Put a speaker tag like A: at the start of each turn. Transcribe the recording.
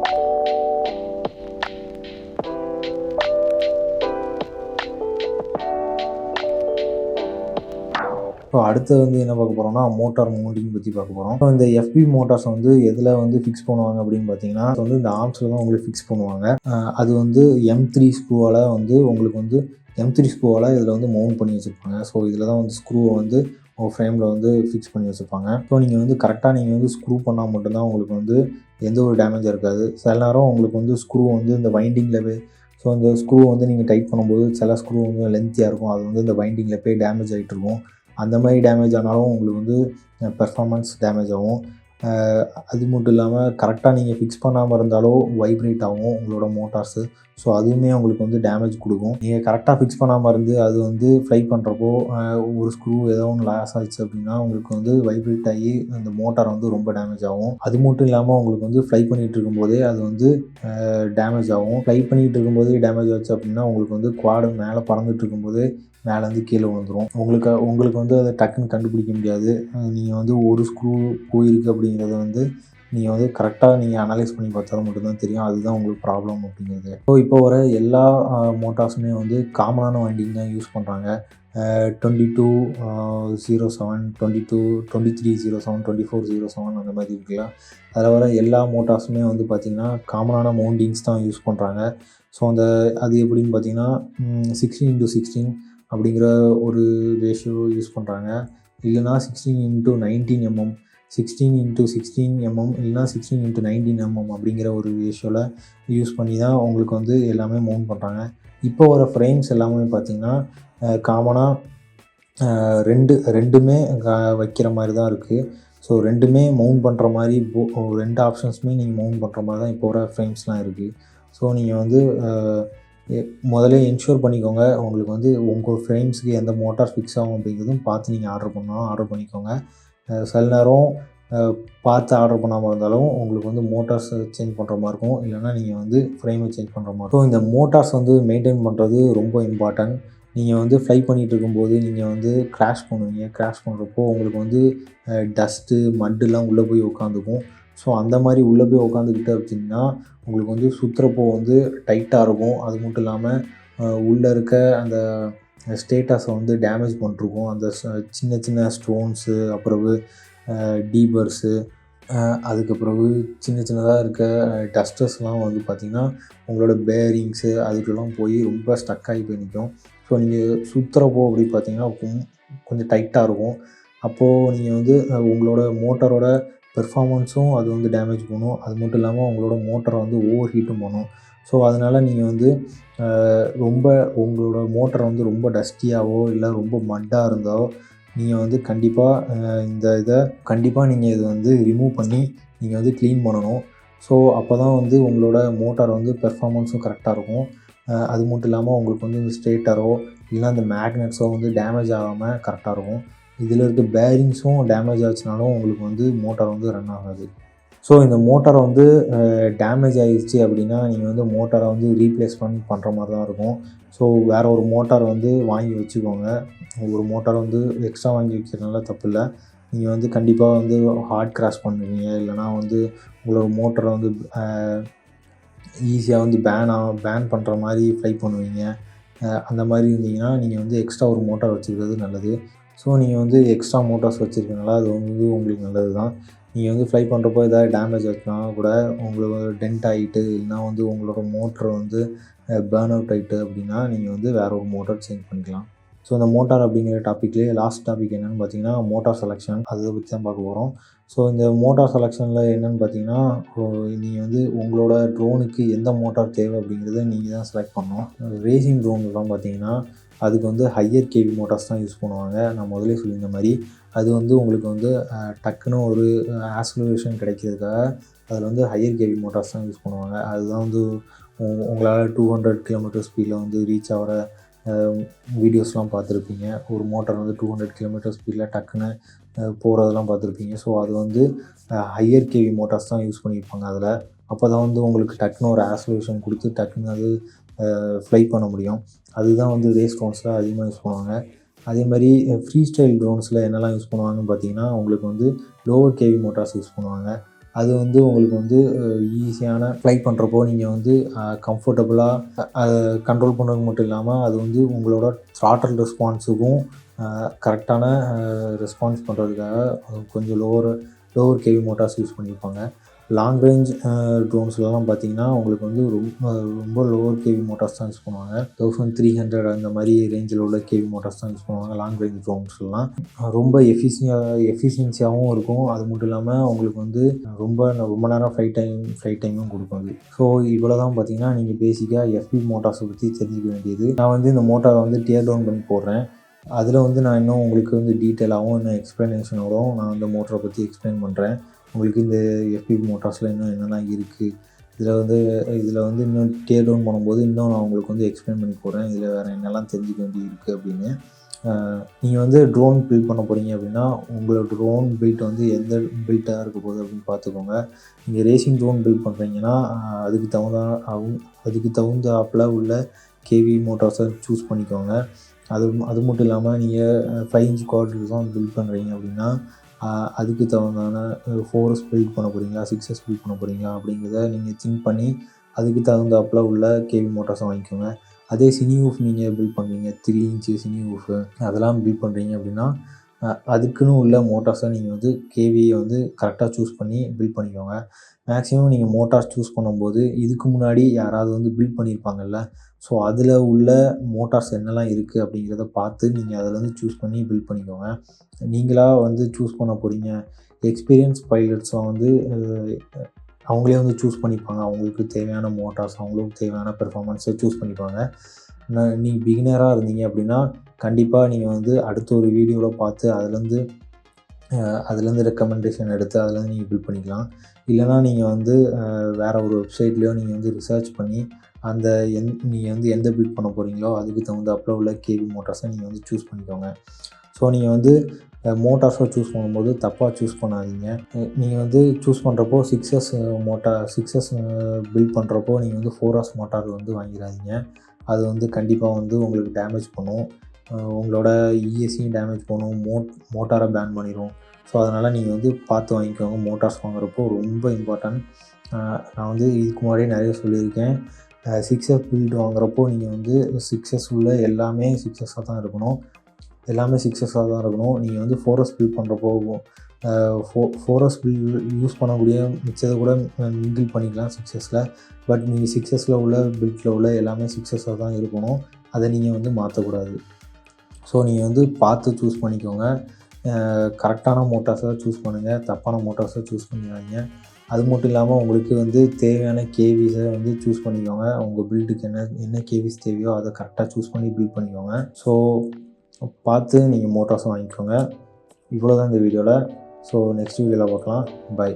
A: So அடுத்து வந்து என்ன பார்க்க போகிறோம்னா மோட்டார் மவுண்டிங் பற்றி பார்க்க போகிறோம். ஸோ இந்த FPV மோட்டார்ஸ் வந்து எதில் வந்து ஃபிக்ஸ் பண்ணுவாங்க அப்படின்னு பார்த்தீங்கன்னா வந்து இந்த ஆர்ம்ஸில் தான் உங்களுக்கு ஃபிக்ஸ் பண்ணுவாங்க. அது வந்து M3 ஸ்க்ரூவால் வந்து உங்களுக்கு வந்து M3 ஸ்க்ரூவால் இதில் வந்து மவுண்ட் பண்ணி வச்சுருப்பாங்க. ஸோ இதில் தான் வந்து ஸ்க்ரூவை வந்து உங்கள் ஃப்ரேமில் வந்து ஃபிக்ஸ் பண்ணி வச்சுருப்பாங்க. ஸோ நீங்கள் வந்து கரெக்டாக நீங்கள் வந்து ஸ்க்ரூ பண்ணால் மட்டும்தான் உங்களுக்கு வந்து எந்த ஒரு டேமேஜாக இருக்காது. சில நேரம் உங்களுக்கு வந்து ஸ்க்ரூ வந்து இந்த வைண்டிங்கில் போய் ஸோ இந்த ஸ்க்ரூ வந்து நீங்கள் டைட் பண்ணும்போது சில ஸ்க்ரூ வந்து லென்த்தியாக இருக்கும். அது வந்து இந்த வைண்டிங்கில் போய் டேமேஜ் ஆகிட்டு இருக்கும். அந்த மாதிரி டேமேஜ் ஆனாலும் உங்களுக்கு வந்து பெர்ஃபார்மன்ஸ் டேமேஜ் ஆகும். அது மட்டும் இல்லாமல் கரெக்டாக நீங்கள் ஃபிக்ஸ் பண்ணாமல் இருந்தாலும் வைப்ரேட் ஆகும் உங்களோட மோட்டார்ஸு. ஸோ அதுவுமே உங்களுக்கு வந்து டேமேஜ் கொடுக்கும். நீங்கள் கரெக்டாக ஃபிக்ஸ் பண்ணாமல் இருந்து அது வந்து ஃப்ளை பண்ணுறப்போ ஒரு ஸ்க்ரூ ஏதோ ஒன்று லாஸ் ஆகிடுச்சு அப்படின்னா உங்களுக்கு வந்து வைப்ரேட் ஆகி அந்த மோட்டார் வந்து ரொம்ப டேமேஜ் ஆகும். அது மட்டும் இல்லாமல் உங்களுக்கு வந்து ஃப்ளை பண்ணிகிட்டு இருக்கும்போதே அது வந்து டேமேஜ் ஆகும். ஃப்ளை பண்ணிகிட்டு இருக்கும்போதே டேமேஜ் ஆச்சு அப்படின்னா உங்களுக்கு வந்து குவாடு மேலே பறந்துட்டு இருக்கும்போதே மேலேருந்து கீழே வந்துடும். உங்களுக்கு வந்து அதை டக்குன்னு கண்டுபிடிக்க முடியாது. நீங்கள் வந்து ஒரு ஸ்க்ரூ போயிருக்கு அப்படிங்கிறத வந்து நீங்கள் வந்து கரெக்டாக நீங்கள் அனலைஸ் பண்ணி பார்த்தா மட்டும்தான் தெரியும். அதுதான் உங்களுக்கு ப்ராப்ளம் அப்படிங்கிறது. ஸோ இப்போ வர எல்லா மோட்டார்ஸுமே வந்து காமனான வைண்டிங் தான் யூஸ் பண்ணுறாங்க. 2207, 2307, 2407 அந்த மாதிரி இருக்குல்ல. அதில் வர எல்லா மோட்டார்ஸுமே வந்து பார்த்திங்கன்னா காமனான மவுண்டிங்ஸ் தான் யூஸ் பண்ணுறாங்க. ஸோ அது எப்படின்னு பார்த்தீங்கன்னா 16:16 அப்படிங்கிற ஒரு ரேஷியோ யூஸ் பண்ணுறாங்க. இல்லைனா 16:19 mm, 16:16 mm இல்லைனா 16:19 mm அப்படிங்கிற ஒரு ரேஷியோவில் யூஸ் பண்ணி தான் உங்களுக்கு வந்து எல்லாமே மவுண்ட் பண்ணுறாங்க. இப்போ வர ஃப்ரேம்ஸ் எல்லாமே பார்த்திங்கன்னா காமனாக ரெண்டுமே வைக்கிற மாதிரி தான் இருக்குது. ஸோ ரெண்டுமே மவுண்ட் பண்ணுற மாதிரி ரெண்டு ஆப்ஷன்ஸுமே நீங்கள் மவுண்ட் பண்ணுற மாதிரி தான் இப்போ வர ஃப்ரேம்ஸ்லாம் இருக்குது. ஸோ நீங்கள் வந்து முதல்ல என்ஷூர் பண்ணிக்கோங்க உங்களுக்கு வந்து உங்கள் ஃப்ரேம்ஸுக்கு எந்த மோட்டார் ஃபிக்ஸ் ஆகும் அப்படிங்கிறதும் பார்த்து நீங்கள் ஆர்டர் பண்ணிக்கோங்க. சில நேரம் பார்த்து ஆர்டர் பண்ணாமல் இருந்தாலும் உங்களுக்கு வந்து மோட்டார்ஸ் சேஞ்ச் பண்ணுற மாதிரி இருக்கும். இல்லைனா நீங்கள் வந்து ஃப்ரேமை சேஞ்ச் பண்ணுற மாதிரி இருக்கும். ஸோ இந்த மோட்டார்ஸ் வந்து மெயின்டைன் பண்ணுறது ரொம்ப இம்பார்ட்டன்ட். நீங்கள் வந்து ஃப்ளை பண்ணிகிட்டு இருக்கும்போது நீங்கள் வந்து கிராஷ் பண்ணுவீங்க. கிராஷ் பண்ணுறப்போ உங்களுக்கு வந்து டஸ்ட்டு மட்டெலாம் உள்ளே போய் உட்காந்துக்கும். ஸோ அந்த மாதிரி உள்ளே போய் உட்காந்துக்கிட்டு அப்படின்னா உங்களுக்கு வந்து சுற்றுறப்போ வந்து டைட்டாக இருக்கும். அது மட்டும் இல்லாமல் உள்ளே இருக்க அந்த ஸ்டேட்டஸை வந்து டேமேஜ் பண்ணிருக்கும். அந்த சின்ன சின்ன ஸ்டோன்ஸு, அப்புறம் டீபர்ஸு, அதுக்கப்புறம் சின்ன சின்னதாக இருக்க டஸ்டர்ஸ்லாம் வந்து பார்த்திங்கன்னா உங்களோட பேரிங்ஸு அதுக்கெல்லாம் போய் ரொம்ப ஸ்டக் ஆகி போய் நிற்கும். ஸோ நீங்கள் சுற்றுறப்போ அப்படி பார்த்திங்கன்னா கொஞ்சம் டைட்டாக இருக்கும். அப்போது நீங்கள் வந்து உங்களோட மோட்டரோட பெர்ஃபார்மன்ஸும் அது வந்து டேமேஜ் பண்ணும். அது மட்டும் இல்லாமல் உங்களோட மோட்டரை வந்து ஓவர் ஹீட்டும் பண்ணும். ஸோ அதனால் நீங்கள் வந்து உங்களோட மோட்டரை வந்து ரொம்ப டஸ்டியாகவோ இல்லை ரொம்ப மட்டாக இருந்தாலோ நீங்கள் வந்து கண்டிப்பாக நீங்கள் இதை வந்து ரிமூவ் பண்ணி நீங்கள் வந்து க்ளீன் பண்ணணும். ஸோ அப்போ தான் வந்து உங்களோட மோட்டார் வந்து பெர்ஃபார்மன்ஸும் கரெக்டாக இருக்கும். அது மட்டும் இல்லாமல் உங்களுக்கு வந்து இந்த ஸ்டேட்டரோ இல்லைனா இந்த மேக்னெட்ஸோ வந்து டேமேஜ் ஆகாமல் கரெக்டாக இருக்கும். இதில் இருக்க பேரிங்ஸும் டேமேஜ் ஆச்சுனாலும் உங்களுக்கு வந்து மோட்டார் வந்து ரன் ஆகாது. ஸோ இந்த மோட்டாரை வந்து டேமேஜ் ஆகிடுச்சு அப்படின்னா நீங்கள் வந்து மோட்டாரை வந்து ரீப்ளேஸ்மெண்ட் பண்ணுற மாதிரி தான் இருக்கும். ஸோ வேறு ஒரு மோட்டார் வந்து வாங்கி வச்சுக்கோங்க. ஒரு மோட்டார் வந்து எக்ஸ்ட்ரா வாங்கி வைக்கிறதுனால தப்பு இல்லை. நீங்கள் வந்து கண்டிப்பாக வந்து ஹார்ட் கிராஷ் பண்ணுவீங்க. இல்லைனா வந்து உங்களோட மோட்டரை வந்து ஈஸியாக வந்து பேன் பண்ணுற மாதிரி ஃப்ளை பண்ணுவீங்க. அந்த மாதிரி இருந்தீங்கன்னா நீங்கள் வந்து எக்ஸ்ட்ரா ஒரு மோட்டார் வச்சுக்கிறது நல்லது. ஸோ நீங்கள் வந்து எக்ஸ்ட்ரா மோட்டார்ஸ் வச்சுருக்கனால அது வந்து உங்களுக்கு நல்லது தான். நீங்கள் வந்து ஃப்ளை பண்ணுறப்போ எதாவது டேமேஜ் ஆச்சுன்னா கூட உங்களுக்கு டென்ட் ஆகிட்டு இல்லைனா வந்து உங்களோட மோட்டர் வந்து பேர்ன் அவுட் ஆகிட்டு அப்படின்னா நீங்கள் வந்து வேறு ஒரு மோட்டார் சேஞ்ச் பண்ணிக்கலாம். ஸோ இந்த மோட்டார் அப்படிங்கிற டாப்பிக்லேயே லாஸ்ட் டாபிக் என்னென்னு பார்த்தீங்கன்னா மோட்டார் செலெக்ஷன். அதை பற்றி தான் பார்க்க போகிறோம். ஸோ இந்த மோட்டார் செலெக்ஷனில் என்னென்னு பார்த்தீங்கன்னா நீங்கள் வந்து உங்களோட ட்ரோனுக்கு எந்த மோட்டார் தேவை அப்படிங்கிறத நீங்கள் தான் செலக்ட் பண்ணணும். ரேசிங் ட்ரோன்லாம் பார்த்தீங்கன்னா அதுக்கு வந்து ஹையர் கேவி மோட்டார்ஸ் தான் யூஸ் பண்ணுவாங்க. நான் முதலே சொல்லியிருந்த மாதிரி அது வந்து உங்களுக்கு வந்து டக்குன்னு ஒரு ஆக்ஸலரேஷன் கிடைக்கிறதுக்காக அதில் வந்து ஹையர் கேவி மோட்டார்ஸ் தான் யூஸ் பண்ணுவாங்க. அதுதான் வந்து உங்களால் 200 km ஸ்பீடில் வந்து ரீச் ஆகிற வீடியோஸ்லாம் பார்த்துருப்பீங்க. ஒரு மோட்டார் வந்து 200 km ஸ்பீடில் டக்குன்னு போகிறதெல்லாம் பார்த்துருப்பீங்க. ஸோ அது வந்து ஹையர் கேவி மோட்டார்ஸ் தான் யூஸ் பண்ணியிருப்பாங்க அதில். அப்போ தான் வந்து உங்களுக்கு டக்குன்னு ஒரு ஆக்ஸலரேஷன் கொடுத்து டக்குன்னு அது ஃப்ளை பண்ண முடியும். அதுதான் வந்து ரேஸ் ட்ரோன்ஸில் அதிகமாக யூஸ் பண்ணுவாங்க. அதே மாதிரி ஃப்ரீ ஸ்டைல் ட்ரோன்ஸில் என்னெல்லாம் யூஸ் பண்ணுவாங்கன்னு பார்த்தீங்கன்னா உங்களுக்கு வந்து லோவர் கேவி மோட்டார்ஸ் யூஸ் பண்ணுவாங்க. அது வந்து உங்களுக்கு வந்து ஈஸியான ஃப்ளை பண்ணுறப்போ நீங்கள் வந்து கம்ஃபர்டபுளாக அதை கண்ட்ரோல் பண்ணுறது மட்டும் இல்லாமல் அது வந்து உங்களோட த்ராட்டல் ரெஸ்பான்ஸுக்கும் கரெக்டான ரெஸ்பான்ஸ் பண்ணுறதுக்காக கொஞ்சம் லோவர் கேவி மோட்டார்ஸ் யூஸ் பண்ணியிருப்பாங்க. லாங் ரேஞ்ச் ட்ரோன்ஸ்லாம் பார்த்தீங்கன்னா உங்களுக்கு வந்து ரொம்ப லோவர் கேவி மோட்டார்ஸ் தான் யூஸ் பண்ணுவாங்க. 1300 அந்த மாதிரி ரேஞ்சில் உள்ள கேவி மோட்டார்ஸ் தான் யூஸ் பண்ணுவாங்க லாங் ரேஞ்ச் ட்ரோன்ஸ்லாம். ரொம்ப எஃபிஷியன்சியாகவும் இருக்கும். அது மட்டும் இல்லாமல் உங்களுக்கு வந்து ரொம்ப நேரம் ஃப்ளைட் டைமும் கொடுக்கும் அது. ஸோ இவ்வளோ தான் பார்த்தீங்கன்னா நீங்கள் பேசிக்காக FPV மோட்டார்ஸை பற்றி தெரிஞ்சுக்க வேண்டியது. நான் வந்து இந்த மோட்டாரை வந்து டியர் டவுன் பண்ணி போடுறேன். அதில் வந்து நான் இன்னும் உங்களுக்கு வந்து டீட்டெயிலாகவும் இன்னும் எக்ஸ்ப்ளனேஷனோடும் நான் அந்த மோட்டரை பற்றி எக்ஸ்பிளைன் பண்ணுறேன். உங்களுக்கு இந்த FPV மோட்டார்ஸில் இன்னும் என்னெல்லாம் இருக்குது, இதில் வந்து இன்னும் டியர் டவுன் பண்ணும்போது இன்னும் நான் உங்களுக்கு வந்து எக்ஸ்பிளைன் பண்ணி போகிறேன். இதில் வேறு என்னெல்லாம் தெரிஞ்சுக்க வேண்டி இருக்குது அப்படின்னு. நீங்கள் வந்து ட்ரோன் பில்ட் பண்ண போகிறீங்க அப்படின்னா உங்களோட ட்ரோன் பில்ட் வந்து எந்த பில்ட்டாக இருக்க போகுது அப்படின்னு பார்த்துக்கோங்க. நீங்கள் ரேசிங் ட்ரோன் பில்ட் பண்ணுறீங்கன்னா அதுக்கு தகுந்தாப்பில் உள்ள கேவி மோட்டார்ஸை சூஸ் பண்ணிக்கோங்க. அது மட்டும் இல்லாமல் நீங்கள் 5 inch குவாட்ரில்ஸ் தான் பில்ட் பண்ணுறீங்க அப்படின்னா அதுக்கு தகுந்தான 4S பில்ட் பண்ண போகிறீங்களா 6S பில்ட் பண்ண போகிறீங்களா அப்படிங்கிறத நீங்கள் திங்க் பண்ணி அதுக்கு தகுந்தாப்பில் உள்ள கேவி மோட்டார்ஸை வாங்கிக்கோங்க. அதே சினிவூஃப் நீங்கள் பில்ட் பண்ணுறீங்க 3 inch சினிவூஃபு அதெல்லாம் பில்ட் பண்ணுறீங்க அப்படின்னா அதுக்குன்னு உள்ள மோட்டார்ஸை நீங்கள் வந்து கேவியை வந்து கரெக்டாக சூஸ் பண்ணி பில்ட் பண்ணிக்கோங்க. மேக்ஸிமம் நீங்கள் மோட்டார்ஸ் சூஸ் பண்ணும்போது இதுக்கு முன்னாடி யாராவது வந்து பில்ட் பண்ணியிருப்பாங்கல்ல, ஸோ அதில் உள்ள மோட்டார்ஸ் என்னெல்லாம் இருக்குது அப்படிங்கிறத பார்த்து நீங்கள் அதில் வந்து சூஸ் பண்ணி பில்ட் பண்ணிக்கோங்க. நீங்களாக வந்து சூஸ் பண்ண போகிறீங்க. எக்ஸ்பீரியன்ஸ் பைலட்ஸ்லாம் வந்து அவங்களே வந்து சூஸ் பண்ணிப்பாங்க. அவங்களுக்கு தேவையான மோட்டார்ஸ் அவங்களுக்கு தேவையான பெர்ஃபார்மன்ஸை சூஸ் பண்ணிப்பாங்க. நீங்கள் பிகினராக இருந்தீங்க அப்படின்னா கண்டிப்பாக நீங்கள் வந்து அடுத்த ஒரு வீடியோவில் பார்த்து அதுலேருந்து ரெக்கமெண்டேஷன் எடுத்து அதுலேருந்து நீங்கள் பில்ட் பண்ணிக்கலாம். இல்லைனா நீங்கள் வந்து வேறு ஒரு வெப்சைட்லேயோ நீங்கள் வந்து ரிசர்ச் பண்ணி நீங்கள் வந்து எந்த பில்ட் பண்ண போகிறீங்களோ அதுக்கு தகுந்தாப்பில் உள்ள கேவி மோட்டார்ஸை நீங்கள் வந்து சூஸ் பண்ணிக்கோங்க. ஸோ நீங்கள் வந்து மோட்டார்ஸை சூஸ் பண்ணும்போது தப்பாக சூஸ் பண்ணாதீங்க. நீங்கள் வந்து சூஸ் பண்ணுறப்போ 6S பில்ட் பண்ணுறப்போ நீங்கள் வந்து 4S மோட்டார் வந்து வாங்கிடாதீங்க. அது வந்து கண்டிப்பாக வந்து உங்களுக்கு டேமேஜ் பண்ணும். உங்களோட இஎஸ்சியும் டேமேஜ் பண்ணும். மோட்டாரை பேன் பண்ணிடும். ஸோ அதனால் நீங்கள் வந்து பார்த்து வாங்கிக்கோங்க. மோட்டார்ஸ் வாங்குறப்போ ரொம்ப இம்பார்ட்டன்ட். நான் வந்து இதுக்கு முன்னாடியே நிறைய சொல்லியிருக்கேன். 6S பில்ட் வாங்குறப்போ நீங்கள் வந்து 6S உள்ள எல்லாமே 6S'ாக தான் இருக்கணும். நீங்கள் வந்து 4S பில்ட் பண்ணுறப்போ 4S பில்ட் யூஸ் பண்ணக்கூடிய மிச்சத்தை கூட மிங்கிள் பண்ணிக்கலாம் 6S'ில். பட் நீங்கள் 6S'ில் உள்ள பில்ட்டில் உள்ள எல்லாமே 6S'ாக தான் இருக்கணும். அதை நீங்கள் வந்து மாற்றக்கூடாது. ஸோ நீங்கள் வந்து பார்த்து சூஸ் பண்ணிக்கோங்க. கரெக்டான மோட்டார்ஸை சூஸ் பண்ணுங்கள். தப்பான மோட்டார்ஸை சூஸ் பண்ணிடாதீங்க. அது மட்டும் இல்லாமல் உங்களுக்கு வந்து தேவையான கேவிஸை வந்து சூஸ் பண்ணிக்கோங்க. உங்கள் பில்டுக்கு என்ன கேவிஸ் தேவையோ அதை கரெக்டாக சூஸ் பண்ணி பில்ட் பண்ணிக்கோங்க. ஸோ பார்த்து நீங்கள் மோட்டார்ஸை வாங்கிக்கோங்க. இவ்வளோ தான் இந்த வீடியோவில். ஸோ நெக்ஸ்ட் வீடியோவில் பார்க்கலாம். பை.